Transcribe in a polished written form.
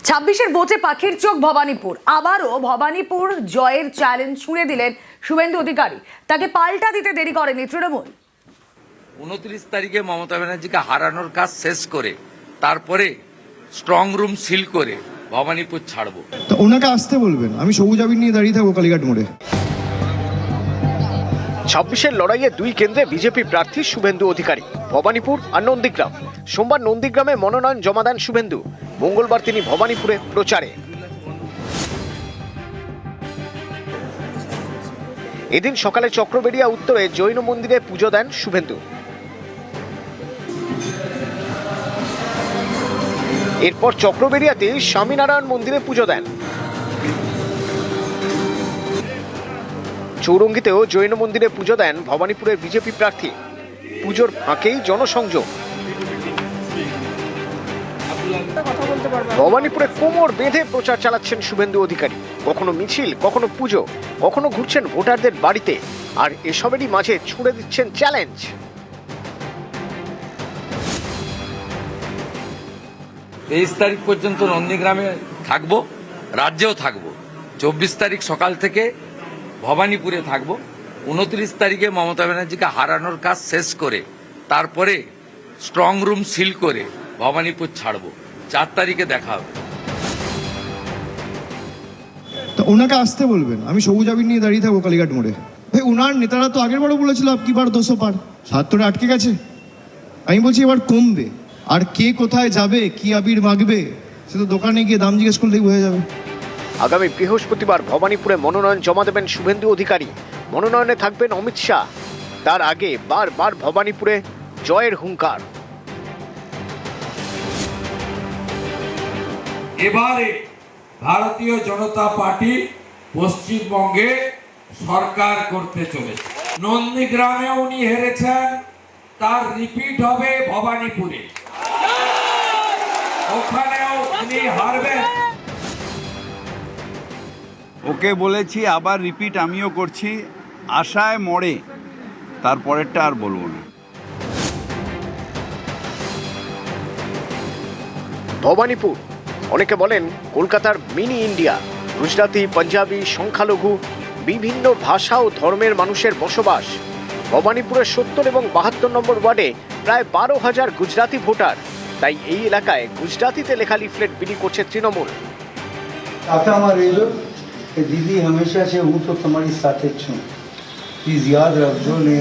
26-এর ভোটে পাখির চোখ ভবানীপুর। আবারও ভবানীপুর জয়ের চ্যালেঞ্জ ছুঁড়ে দিলেন শুভেন্দু অধিকারী। তাকে পাল্টা দিতে দেরি করেনি তৃণমূল। 29 তারিখে মমতা ব্যানার্জিকে হারানোর কাজ শেষ করে তারপরে স্ট্রং রুম সিল করে ভবানীপুর ছাড়বো। তো ওনাকে আসতে বলবেন, আমি সবুজ আবির নিয়ে দাঁড়িয়ে থাকবো কালীঘাট মোড়ে। 26-এর লড়াইয়ে দুই কেন্দ্রে বিজেপি প্রার্থী শুভেন্দু অধিকারী, ভবানীপুর আর নন্দীগ্রাম। সোমবার নন্দীগ্রামে মনোনয়ন জমা দেন শুভেন্দু। মঙ্গলবার তিনি ভবানীপুরে প্রচারে। এদিন সকালে চক্রবেড়িয়া উত্তরে জৈন মন্দিরে পুজো দেন শুভেন্দু। এরপর চক্রবেড়িয়াতে স্বামীনারায়ণ মন্দিরে পুজো দেন। চৌরঙ্গিতেও জৈন মন্দিরে পুজো দেন ভবানীপুরের বিজেপি প্রার্থী। পুজোর ফাঁকেই জনসংযোগ। ভবানীপুরে কোমর বেঁধে প্রচার চালাচ্ছেন শুভেন্দু অধিকারী। কখনো মিছিল, কখনো পুজো, কখনো ঘুরছেন ভোটারদের বাড়িতে। আর এসবেরই মাঝে ছুড়ে দিচ্ছেন চ্যালেঞ্জ। তেইশ তারিখ পর্যন্ত নন্দীগ্রামে থাকবো, রাজ্যেও থাকবো। 24 তারিখ সকাল থেকে ভবানীপুরে থাকবো। 29 তারিখে মমতা ব্যানার্জিকে হারানোর কাজ শেষ করে তারপরে স্ট্রং রুম সিল করে ভবানীপুর ছাড়বো। 4 তারিখে দেখা হবে। তো ওনাকে আসতে বলবেন, আমি সবুজ আবির নিয়ে দাঁড়িয়ে থাকবো কালীঘাট মোড়ে। ভাই ওনার নেতারা তো আগের বারও বলেছিল আপকি বার 200 পার, 70 আটকে গেছে। আমি বলছি এবার কমবে। আর কে কোথায় যাবে, কি আবির মাগবে, সে তো দোকানে গিয়ে দাম জিজ্ঞেস করলেই হয়ে যাবে। আগামী বৃহস্পতিবার ভবানীপুরে মনোনয়ন জমা দেবেন শুভেন্দু অধিকারী। মনোনয়নে থাকবেন অমিত শাহ। তার আগে বারবার ভবানীপুরে জয়ের হুঙ্কার। এবারে ভারতীয় জনতা পার্টি পশ্চিমবঙ্গে সরকার করতে চলেছে। নন্দীগ্রামে উনি হেরেছেন, তার রিপিট হবে ভবানীপুরে। ওখানেও উনি হারবেন। ওকে বলেছি, আবার রিপিট আমিও করছি, আশায় মরে, তারপরেরটা আর বলবো না। ভবানীপুর অনেকে বলেন কলকাতার মিনি ইন্ডিয়া। গুজরাটি, পাঞ্জাবি, সংখ্যালঘু, বিভিন্ন ভাষা ও ধর্মের মানুষের বসবাস। ভবানীপুরের 70 এবং 72 নম্বর ওয়ার্ডে প্রায় 12,000 গুজরাটি ভোটার। তাই এই এলাকায় গুজরাটিতে লেখা লিফলেট বিলি করছে তৃণমূল। કાકામાં રહેજો કે દીદી હંમેશા છે હું તો તમારી સાથે જ છું. પ્લીઝ યાદ રાખજો ને